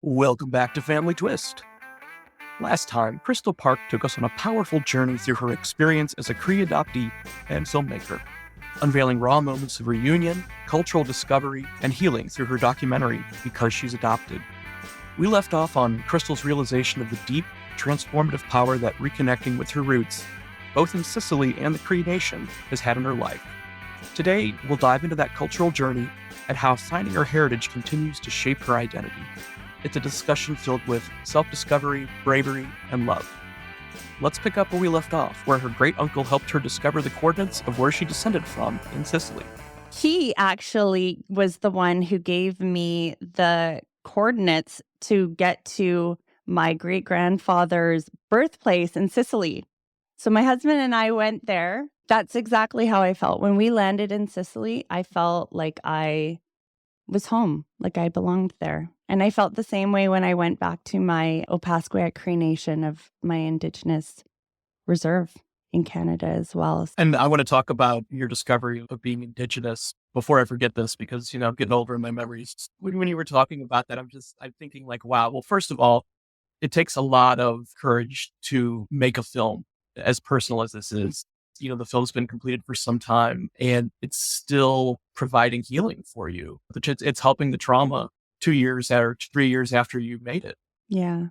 Welcome back to Family Twist. Last time, Kristal Parke took us on a powerful journey through her experience as a Cree adoptee and filmmaker, unveiling raw moments of reunion, cultural discovery, and healing through her documentary, Because She's Adopted. We left off on Kristal's realization of the deep, transformative power that reconnecting with her roots, both in Sicily and the Cree Nation, has had in her life. Today, we'll dive into that cultural journey and how finding her heritage continues to shape her identity. It's a discussion filled with self-discovery, bravery, and love. Let's pick up where we left off, where her great-uncle helped her discover the coordinates of where she descended from in Sicily. He actually was the one who gave me the coordinates to get to my great-grandfather's birthplace in Sicily. So my husband and I went there. That's exactly how I felt. When we landed in Sicily, I felt like I was home, like I belonged there. And I felt the same way when I went back to my Opaskwayak Cree Nation of my Indigenous reserve in Canada as well. And I want to talk about your discovery of being Indigenous before I forget this, because, I'm getting older in my memories. When you were talking about that, I'm thinking like, wow, well, first of all, it takes a lot of courage to make a film as personal as this is. The film's been completed for some time and it's still providing healing for you. It's helping the trauma 2 years or 3 years after you made it. Yeah.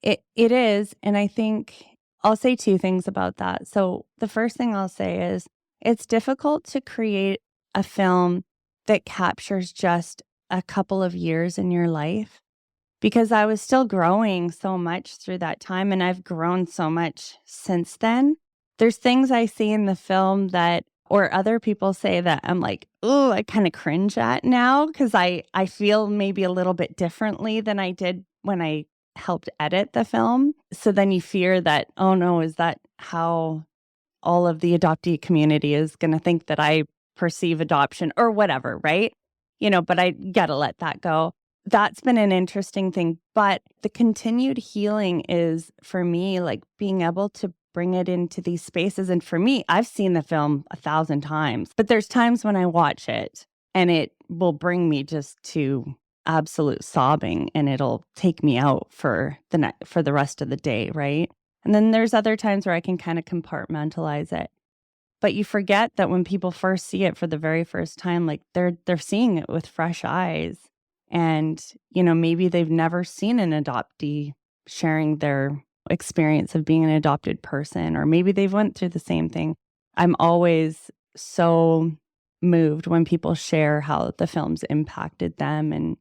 It is. And I think I'll say two things about that. So the first thing I'll say is it's difficult to create a film that captures just a couple of years in your life, because I was still growing so much through that time, and I've grown so much since then. There's things I see in the film that, or other people say that I'm like, oh, I kind of cringe at now, because I feel maybe a little bit differently than I did when I helped edit the film. So then you fear that, oh no, is that how all of the adoptee community is going to think that I perceive adoption or whatever, right? But I got to let that go. That's been an interesting thing. But the continued healing is, for me, like being able to bring it into these spaces. And for me, I've seen the film 1,000 times, but there's times when I watch it and it will bring me just to absolute sobbing, and it'll take me out for the rest of the day, right? And then there's other times where I can kind of compartmentalize it. But you forget that when people first see it for the very first time, like they're seeing it with fresh eyes. And, maybe they've never seen an adoptee sharing their experience of being an adopted person, or maybe they've went through the same thing. I'm always so moved when people share how the film's impacted them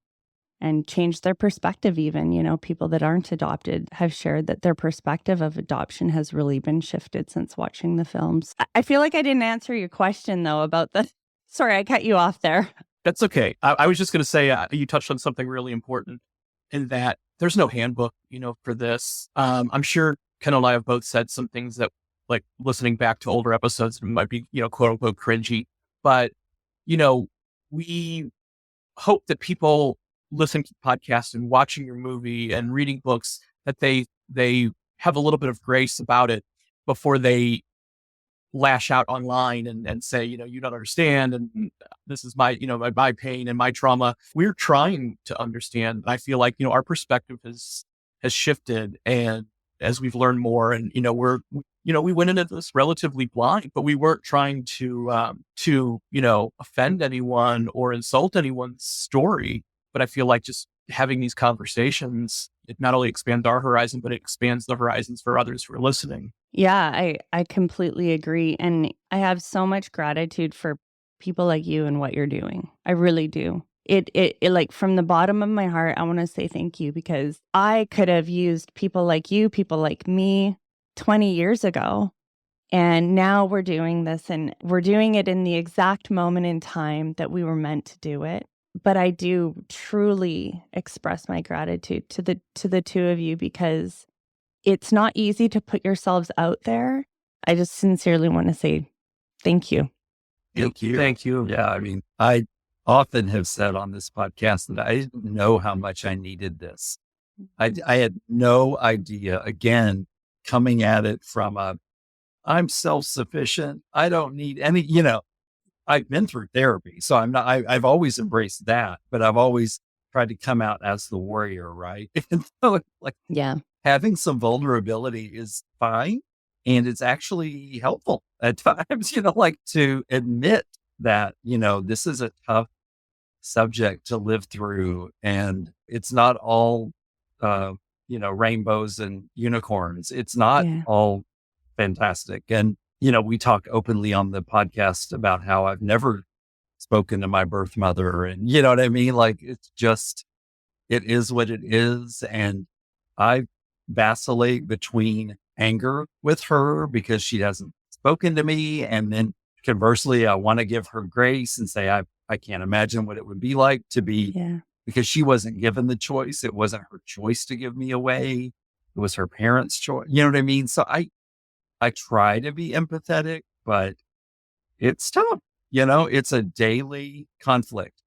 and changed their perspective even. People that aren't adopted have shared that their perspective of adoption has really been shifted since watching the films. I feel like I didn't answer your question, though, about the... Sorry, I cut you off there. That's okay. I was just going to say, you touched on something really important in that there's no handbook, for this. I'm sure Ken and I have both said some things that, like, listening back to older episodes, might be, quote unquote cringy. But, we hope that people listening to podcasts and watching your movie and reading books, that they have a little bit of grace about it before they lash out online and say, you don't understand, and this is my, my pain and my trauma. We're trying to understand. I feel like, our perspective has shifted, and as we've learned more, and, we went into this relatively blind, but we weren't trying to offend anyone or insult anyone's story. But I feel like just having these conversations, it not only expands our horizon, but it expands the horizons for others who are listening. Yeah, I completely agree. And I have so much gratitude for people like you and what you're doing. I really do. It like, from the bottom of my heart, I want to say thank you, because I could have used people like you, people like me 20 years ago. And now we're doing this, and we're doing it in the exact moment in time that we were meant to do it. But I do truly express my gratitude to the two of you, because it's not easy to put yourselves out there. I just sincerely want to say thank you. Thank you. Thank you. Yeah, I often have said on this podcast that I didn't know how much I needed this. I had no idea, again, coming at it from I'm self-sufficient. I don't need any, I've been through therapy, so I've always embraced that, but I've always tried to come out as the warrior, right? And so like Yeah. having some vulnerability is fine. And it's actually helpful at times, like to admit that, this is a tough subject to live through. And it's not all, rainbows and unicorns. It's not Yeah. all fantastic. And, we talk openly on the podcast about how I've never spoken to my birth mother. And you know what I mean? Like, it is what it is. And I vacillate between anger with her because she hasn't spoken to me. And then conversely, I want to give her grace and say, I can't imagine what it would be like to be, Yeah. because she wasn't given the choice. It wasn't her choice to give me away. It was her parents' choice. You know what I mean? So I try to be empathetic, but it's tough. It's a daily conflict.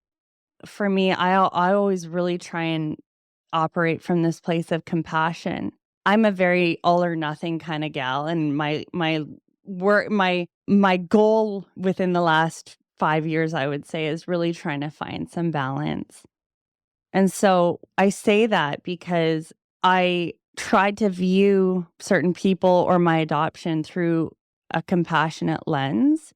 For me, I always really try and operate from this place of compassion. I'm a very all or nothing kind of gal, and my work my goal within the last 5 years, I would say, is really trying to find some balance. And so I say that because I tried to view certain people or my adoption through a compassionate lens.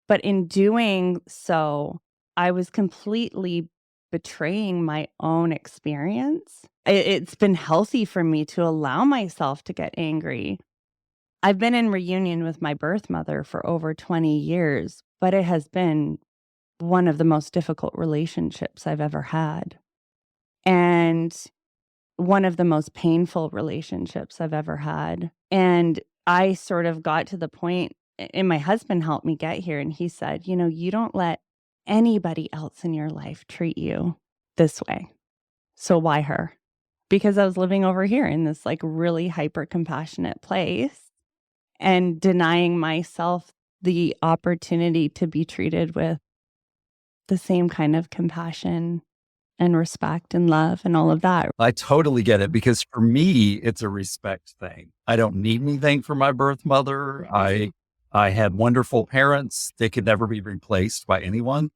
But in doing so, I was completely betraying my own experience. It's been healthy for me to allow myself to get angry. I've been in reunion with my birth mother for over 20 years, but it has been one of the most difficult relationships I've ever had. And one of the most painful relationships I've ever had. And I sort of got to the point, and my husband helped me get here. And he said, you don't let anybody else in your life treat you this way. So why her? Because I was living over here in this like really hyper compassionate place and denying myself the opportunity to be treated with the same kind of compassion and respect and love and all of that. I totally get it, because for me, it's a respect thing. I don't need anything from my birth mother. I had wonderful parents. They could never be replaced by anyone.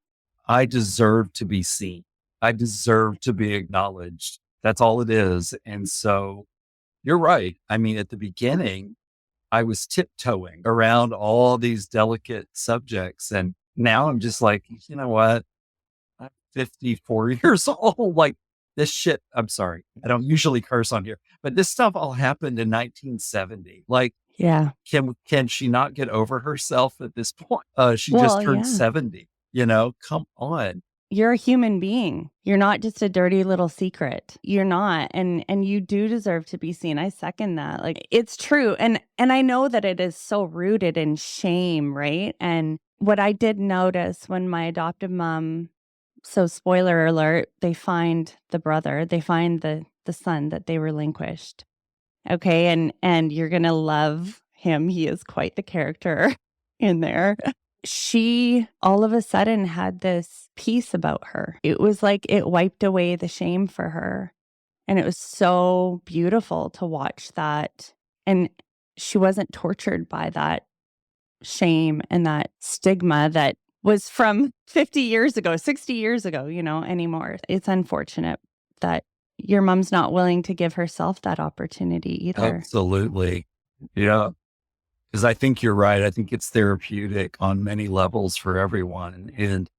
I deserve to be seen. I deserve to be acknowledged. That's all it is. And so you're right. I mean, at the beginning, I was tiptoeing around all these delicate subjects. And now I'm just like, you know what? I'm 54 years old. Like, this shit, I'm sorry, I don't usually curse on here, but this stuff all happened in 1970. Like, Yeah. can she not get over herself at this point? She just Well, turned yeah. 70, come on. You're a human being. You're not just a dirty little secret. You're not. And you do deserve to be seen. I second that. Like, it's true. And I know that it is so rooted in shame, right? And what I did notice when my adoptive mom, so spoiler alert, they find the brother, they find the son that they relinquished. Okay, and you're going to love him. He is quite the character in there. She all of a sudden had this peace about her. It was like it wiped away the shame for her. And it was so beautiful to watch that. And she wasn't tortured by that shame and that stigma that was from 50 years ago, 60 years ago, anymore. It's unfortunate that your mom's not willing to give herself that opportunity either. Absolutely. Yeah. Because I think you're right. I think it's therapeutic on many levels for everyone. And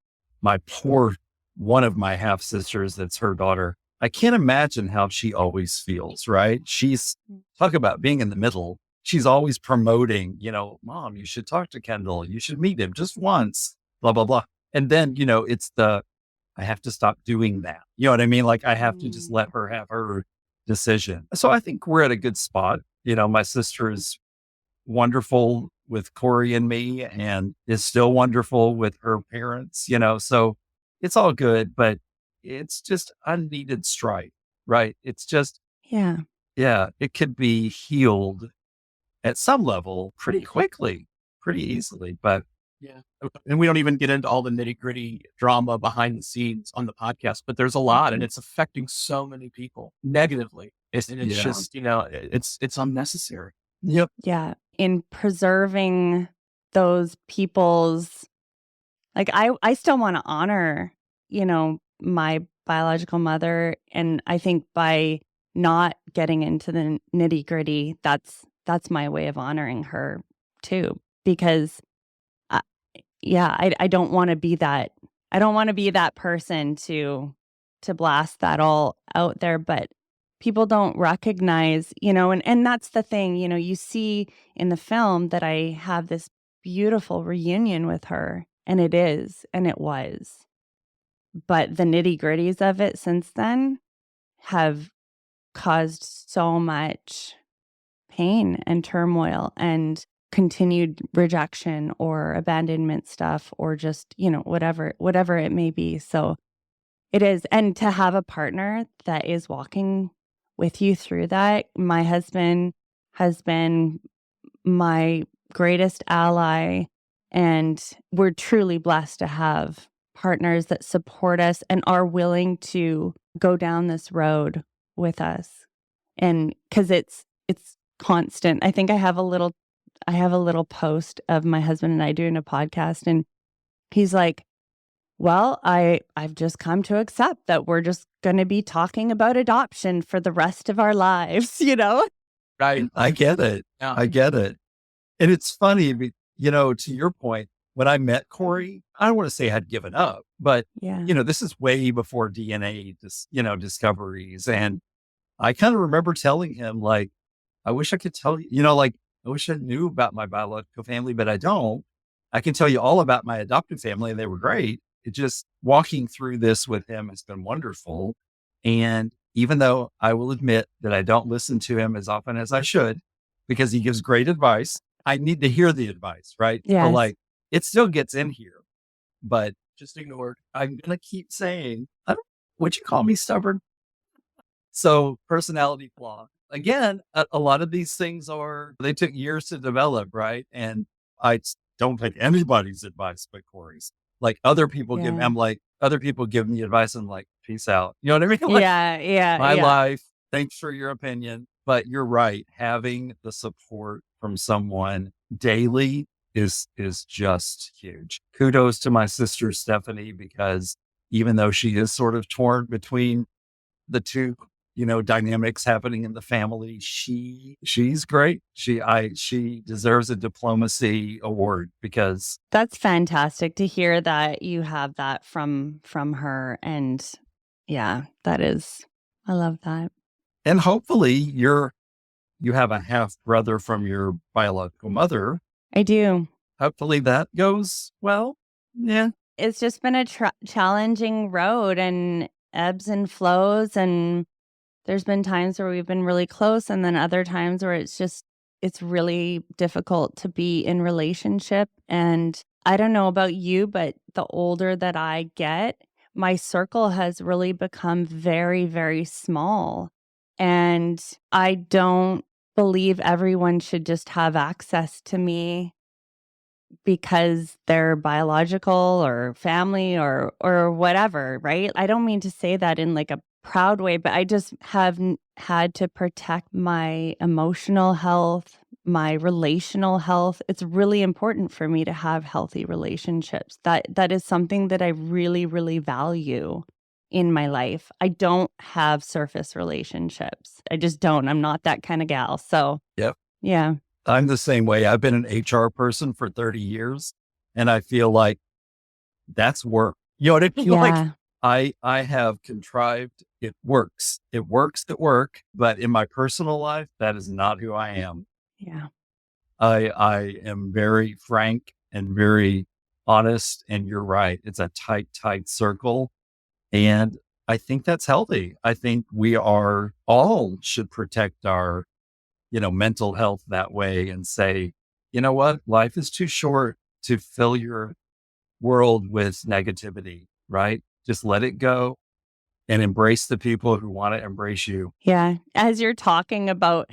one of my half sisters, that's her daughter, I can't imagine how she always feels, right? Talk about being in the middle. She's always promoting, Mom, you should talk to Kendall. You should meet him just once, blah, blah, blah. And then, I have to stop doing that. You know what I mean? Like, I have to just let her have her decision. So I think we're at a good spot. My sister is wonderful with Corey and me, and is still wonderful with her parents, so it's all good, but it's just unneeded strife, right? It's just, Yeah. it could be healed at some level pretty quickly, pretty easily, but Yeah. And we don't even get into all the nitty gritty drama behind the scenes on the podcast, but there's a lot, and it's affecting so many people negatively. It's just, it's unnecessary. Yep. Yeah. In preserving those people's, like, I still want to honor, my biological mother. And I think by not getting into the nitty gritty, that's my way of honoring her too. Because I, I don't want to be that. I don't want to be that person to blast that all out there. But people don't recognize, and that's the thing, you see in the film that I have this beautiful reunion with her, and it is, and it was. But the nitty-gritties of it since then have caused so much pain and turmoil and continued rejection or abandonment stuff, or just, whatever it may be. So it is. And to have a partner that is walking with you through that. My husband has been my greatest ally, and we're truly blessed to have partners that support us and are willing to go down this road with us. And because it's constant. I think I have a little post of my husband and I doing a podcast, and he's like, well, I've just come to accept that we're just going to be talking about adoption for the rest of our lives, Right. I get it. Yeah. I get it. And it's funny, to your point, when I met Corey, I don't want to say I'd given up, but, Yeah. this is way before DNA, discoveries. And I kind of remember telling him, like, I wish I could tell you, I wish I knew about my biological family, but I don't. I can tell you all about my adopted family, and they were great. It just walking through this with him has been wonderful. And even though I will admit that I don't listen to him as often as I should, because he gives great advice, I need to hear the advice, right? Yes. So like, it still gets in here, but Just ignored. I'm going to keep saying, would you call me stubborn? So personality flaw. Again, a lot of these things they took years to develop, right? And I don't take anybody's advice but Corey's. Like other people other people give me advice. And I'm like, peace out. You know what I mean? Like, Yeah. my life. Thanks for your opinion. But you're right. Having the support from someone daily is just huge. Kudos to my sister, Stephanie, because even though she is sort of torn between the two, dynamics happening in the family, she's great. She deserves a diplomacy award, because That's fantastic to hear that you have that from her. And yeah, I love that. and hopefully you have a half brother from your biological mother. I do. Hopefully that goes well. Yeah. It's just been a challenging road, and ebbs and flows, and there's been times where we've been really close, and then other times where it's really difficult to be in relationship. And I don't know about you, but the older that I get, my circle has really become very, very small. And I don't believe everyone should just have access to me because they're biological or family or whatever, right? I don't mean to say that in like a proud way, but I just have had to protect my emotional health, my relational health. It's really important for me to have healthy relationships. That is something that I really, really value in my life. I don't have surface relationships. I just don't. I'm not that kind of gal. So, Yep. Yeah. I'm the same way. I've been an HR person for 30 years, and I feel like that's work. You know what I mean? Yeah. Like I have contrived, it works. It works at work, but in my personal life, that is not who I am. Yeah. I am very frank and very honest, and you're right. It's a tight circle. And I think that's healthy. I think we all should protect our mental health that way, and say, you know what? Life is too short to fill your world with negativity, right? Just let it go and embrace the people who want to embrace you. Yeah. As you're talking about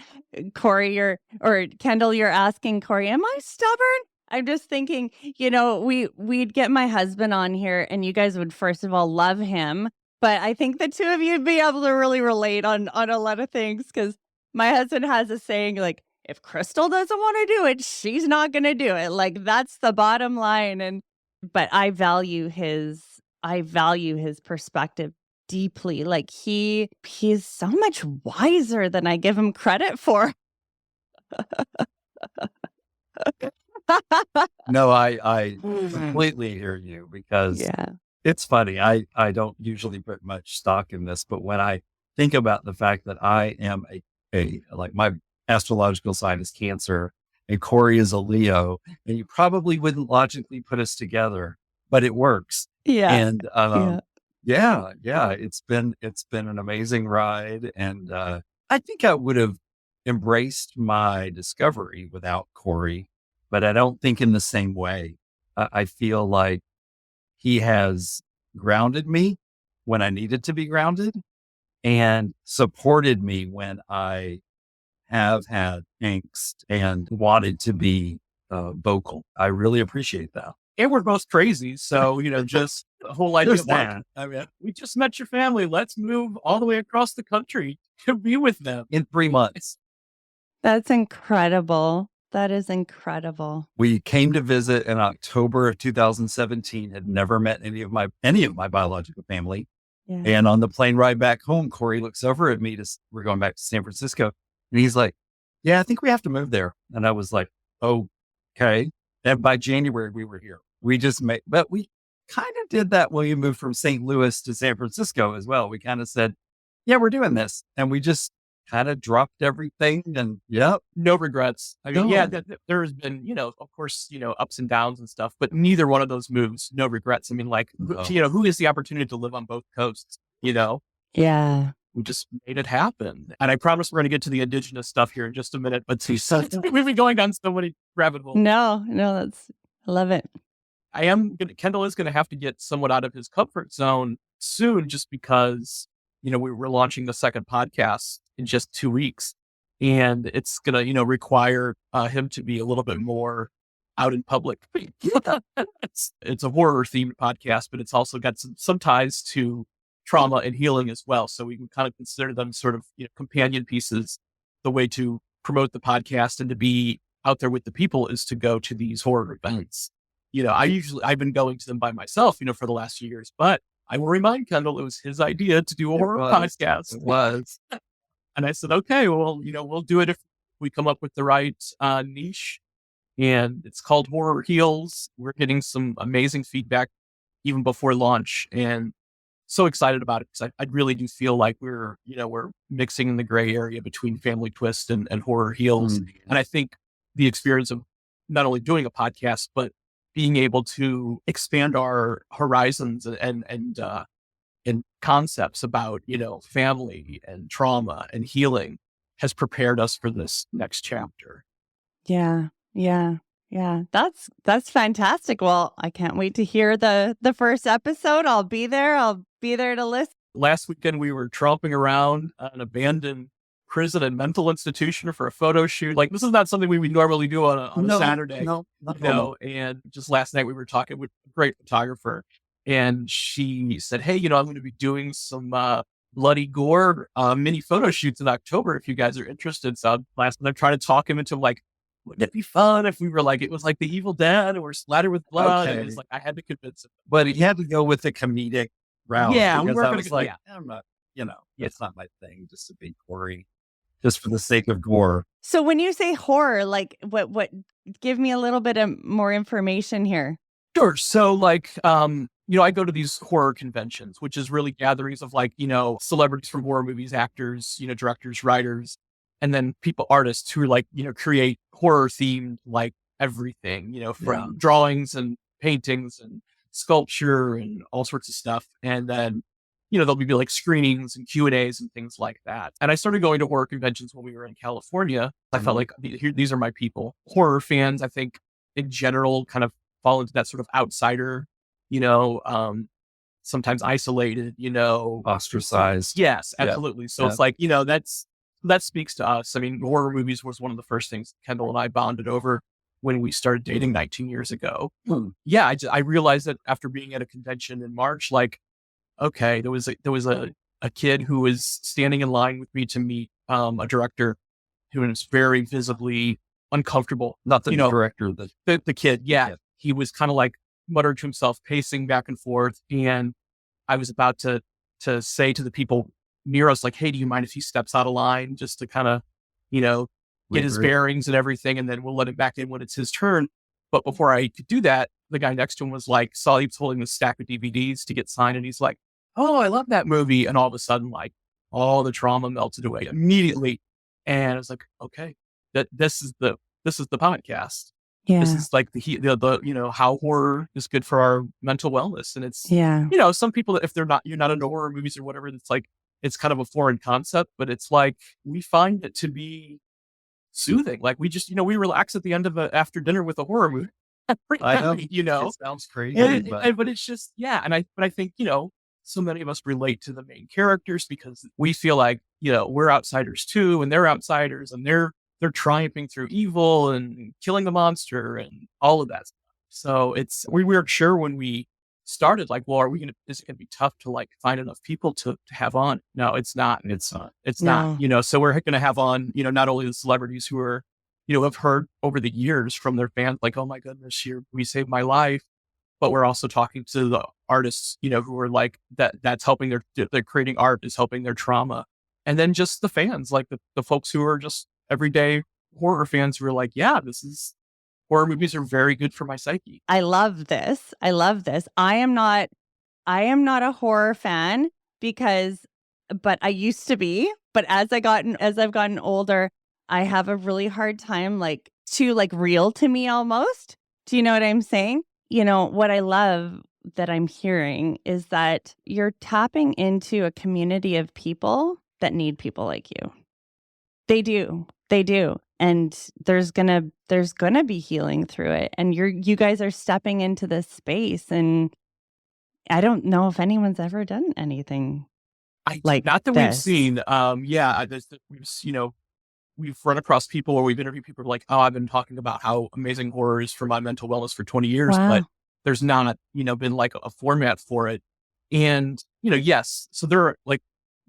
Corey or Kendall, you're asking Corey, am I stubborn? I'm just thinking, we'd get my husband on here, and you guys would first of all love him. But I think the two of you would be able to really relate on a lot of things, because my husband has a saying, like, if Kristal doesn't want to do it, she's not going to do it. Like, that's the bottom line. But I value his perspective deeply. Like he's so much wiser than I give him credit for. No, I completely hear you, because Yeah. it's funny. I don't usually put much stock in this, but when I think about the fact that I am a like my astrological sign is Cancer and Corey is a Leo, and you probably wouldn't logically put us together, but it works. Yeah. And Yeah. yeah, it's been an amazing ride, and I think I would have embraced my discovery without Corey, but I don't think in the same way. I feel like he has grounded me when I needed to be grounded and supported me when I have had angst and wanted to be vocal. I really appreciate that. And we're both crazy. So, just the whole idea There's of like, that. I mean, we just met your family. Let's move all the way across the country to be with them. In 3 months, That's incredible. That is incredible. we came to visit in October of 2017, had never met any of my biological family. Yeah. And on the plane ride back home, Corey looks over at me we're going back to San Francisco. And he's like, yeah, I think we have to move there. And I was like, okay. And by January, we were here. But we kind of did that when we moved from St. Louis to San Francisco as well. We kind of said, yeah, we're doing this. And we just kind of dropped everything, and No regrets. I mean, No. yeah, there has been, of course, ups and downs and stuff, but neither one of those moves, no regrets. I mean, like, No. who has the opportunity to live on both coasts? Yeah. We just made it happen. And I promise we're going to get to the indigenous stuff here in just a minute, but we've been going down so many rabbit holes. No, I love it. Kendall is going to have to get somewhat out of his comfort zone soon, just because, we're launching the second podcast in just 2 weeks, and it's going to, require him to be a little bit more out in public. It's a horror themed podcast, but it's also got some ties to trauma and healing as well. So we can kind of consider them sort of, companion pieces. The way to promote the podcast and to be out there with the people is to go to these horror events. I've been going to them by myself, for the last few years, but I will remind Kendall it was his idea to do a horror podcast. It was. And I said, okay, well, we'll do it if we come up with the right niche. And it's called Horror Heals. We're getting some amazing feedback even before launch, and so excited about it, because I really do feel like we're mixing in the gray area between Family Twist and Horror Heals. And I think the experience of not only doing a podcast, but being able to expand our horizons and concepts about, family and trauma and healing has prepared us for this next chapter. Yeah. Yeah. Yeah. That's fantastic. Well, I can't wait to hear the first episode. I'll be there. I'll be there to listen. Last weekend, we were tromping around an abandoned prison and mental institution for a photo shoot. Like, this is not something we would normally do on a Saturday. No, not normal. And just last night we were talking with a great photographer, and she said, hey, I'm going to be doing some bloody gore mini photo shoots in October if you guys are interested. So last night I'm trying to talk him into like, wouldn't it be fun if we were like, it was like the Evil Dead and we're splattered with blood? Okay. And it's like, I had to convince him. But he had to go with the comedic route. Yeah, we because weren't I gonna was go- like, yeah. I'm not, it's not my thing just to be gory, just for the sake of gore. So when you say horror, like what give me a little bit of more information here. Sure. So like, I go to these horror conventions, which is really gatherings of like, celebrities from horror movies, actors, directors, writers, and then artists who are like, create horror themed, like everything, from drawings and paintings and sculpture and all sorts of stuff. And then, there'll be like screenings and Q&As and things like that. And I started going to horror conventions when we were in California. I felt like these are my people. Horror fans, I think in general, kind of fall into that sort of outsider, sometimes isolated, Ostracized. Yes, absolutely. So it's like, that speaks to us. I mean, horror movies was one of the first things Kendall and I bonded over when we started dating 19 years ago. Yeah, I realized that after being at a convention in March, like, okay, there was a kid who was standing in line with me to meet a director who was very visibly uncomfortable. Not the director, The kid, yeah. He was kind of like muttering to himself, pacing back and forth, and I was about to to say to the people near us, like, hey, do you mind if he steps out of line, just to kind of, get his bearings and everything, and then we'll let him back in when it's his turn. But before I could do that, the guy next to him was like, saw he was holding this stack of DVDs to get signed, and he's like, oh, I love that movie. And all of a sudden, like, all the trauma melted away immediately. And I was like, okay, this is the podcast. Yeah. This is like the how horror is good for our mental wellness. And it's, some people, if you're not into horror movies or whatever, it's like, it's kind of a foreign concept, but it's like, we find it to be soothing. Like, we just, we relax at the end of after dinner with a horror movie. I know, it sounds crazy, but it's just, I think, so many of us relate to the main characters because we feel like, we're outsiders too, and they're outsiders, and they're triumphing through evil and killing the monster and all of that stuff. So we weren't sure when we started, like, well, is it going to be tough to like find enough people to have on? No, it's not. It's not, so we're going to have on, not only the celebrities who are, have heard over the years from their fans, like, oh my goodness, we saved my life. But we're also talking to the artists, who are like, that's helping they're creating art is helping their trauma. And then just the fans, like the folks who are just everyday horror fans who are like, yeah, horror movies are very good for my psyche. I love this. I am not a horror fan but I used to be. But as I've gotten older, I have a really hard time, like, to like real to me almost. Do you know what I'm saying? What I love that I'm hearing is that you're tapping into a community of people that need people like you. They do. And there's gonna be healing through it. And you guys are stepping into this space, and I don't know if anyone's ever done anything like not that this. We've seen. We've run across people where we've interviewed people like, oh, I've been talking about how amazing horror is for my mental wellness for 20 years, Wow. but there's not, been like a format for it. And, yes. So there are like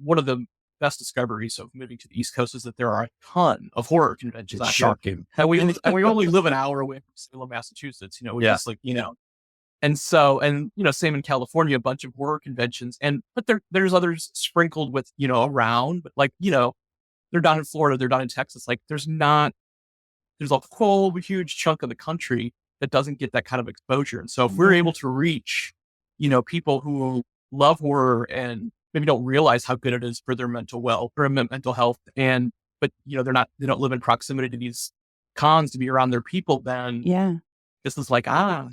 one of the best discoveries of moving to the East Coast is that there are a ton of horror conventions. It's shocking. And we only live an hour away from Salem, Massachusetts, which is like, and so, same in California, a bunch of horror conventions, but there's others sprinkled with, around, but like, they're down in Florida, they're down in Texas. Like there's a whole huge chunk of the country that doesn't get that kind of exposure. And so if we're able to reach, people who love horror and maybe don't realize how good it is for their mental health, but they don't live in proximity to these cons to be around their people, then this is like, a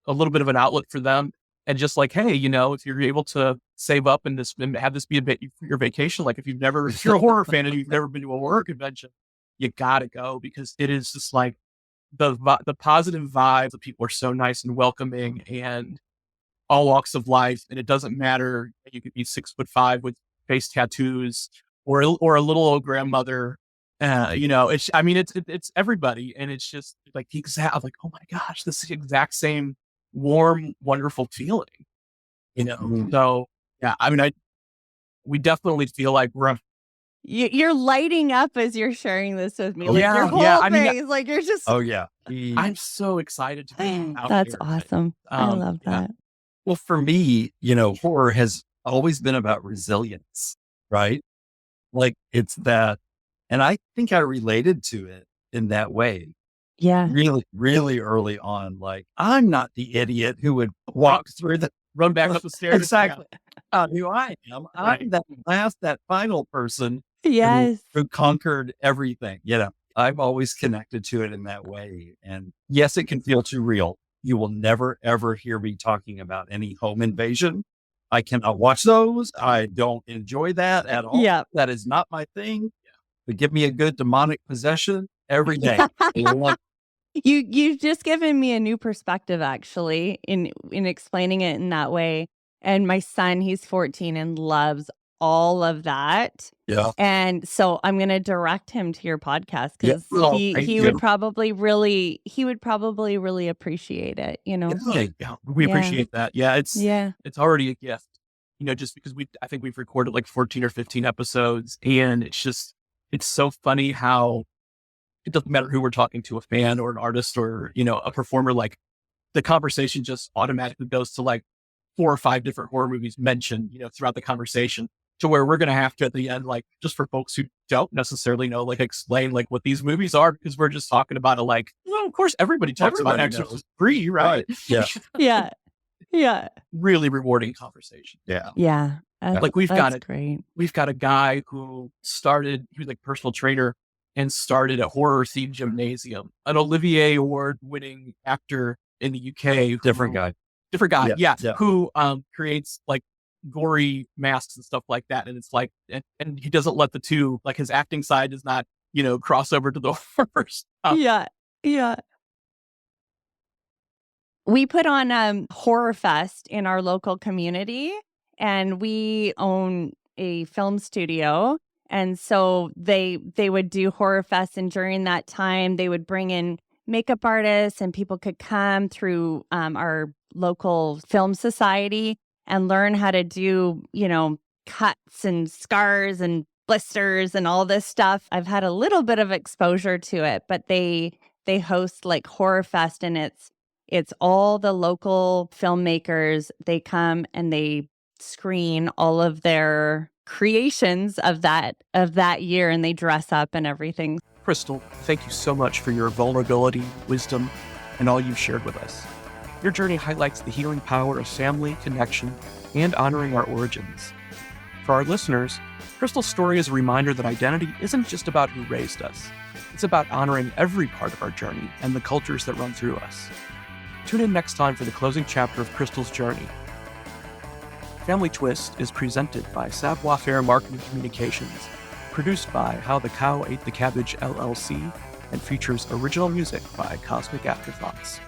little bit of an outlet for them. And just like, hey, if you're able to save up and have this be your vacation, like if you're a horror fan and you've never been to a horror convention, you gotta go, because it is just like the positive vibe. The people are so nice and welcoming, and all walks of life. And it doesn't matter. You could be 6'5" with face tattoos or a little old grandmother. It's everybody. And it's just like like, oh my gosh, this is the exact same warm, wonderful feeling, So yeah, we definitely feel like you're lighting up as you're sharing this with me. Like your whole face, like you're just. Oh yeah, I'm so excited to be out That's here. awesome. I love that. Well, for me, horror has always been about resilience, right? Like it's that, and I think I related to it in that way. Yeah. Really, really early on. Like, I'm not the idiot who would walk through run back up the stairs. Exactly. Who I am. I'm that final person Yes. who conquered everything. I've always connected to it in that way. And yes, it can feel too real. You will never, ever hear me talking about any home invasion. I cannot watch those. I don't enjoy that at all. Yeah. That is not my thing. But give me a good demonic possession every day. You've just given me a new perspective, actually, in explaining it in that way. And my son, he's 14 and loves all of that. Yeah. And so I'm going to direct him to your podcast, because he would probably really appreciate it, Yeah, we appreciate that. Yeah, it's already a gift, just because I think we've recorded like 14 or 15 episodes, and it's so funny how it doesn't matter who we're talking to, a fan or an artist or, a performer, like the conversation just automatically goes to like 4 or 5 different horror movies mentioned, throughout the conversation, to where we're going to have to at the end, like, just for folks who don't necessarily know, like, explain like what these movies are, because we're just talking about it like, well, of course everybody talks about Exorcist 3, right? Yeah. Yeah. Yeah. Really rewarding conversation. Yeah. Yeah. Like we've got great. We've got a guy who he was like a personal trainer and started a horror themed gymnasium, an Olivier Award winning actor in the UK. Different guy. Yeah. Yeah. Who creates like gory masks and stuff like that. And it's like, and he doesn't let the two, like his acting side does not, cross over to the horror stuff. Yeah. Yeah. We put on Horror Fest in our local community, and we own a film studio. And so they would do Horror Fest, and during that time, they would bring in makeup artists, and people could come through our local film society and learn how to do, cuts and scars and blisters and all this stuff. I've had a little bit of exposure to it, but they host like Horror Fest, and it's all the local filmmakers. They come and they screen all of their creations of that year, and they dress up and everything. Kristal, thank you so much for your vulnerability, wisdom, and all you've shared with us. Your journey highlights the healing power of family, connection, and honoring our origins. For our listeners, Kristal's story is a reminder that identity isn't just about who raised us. It's about honoring every part of our journey and the cultures that run through us. Tune in next time for the closing chapter of Kristal's journey. Family Twist is presented by Savoir-Faire Marketing Communications, produced by How the Cow Ate the Cabbage LLC, and features original music by Cosmic Afterthoughts.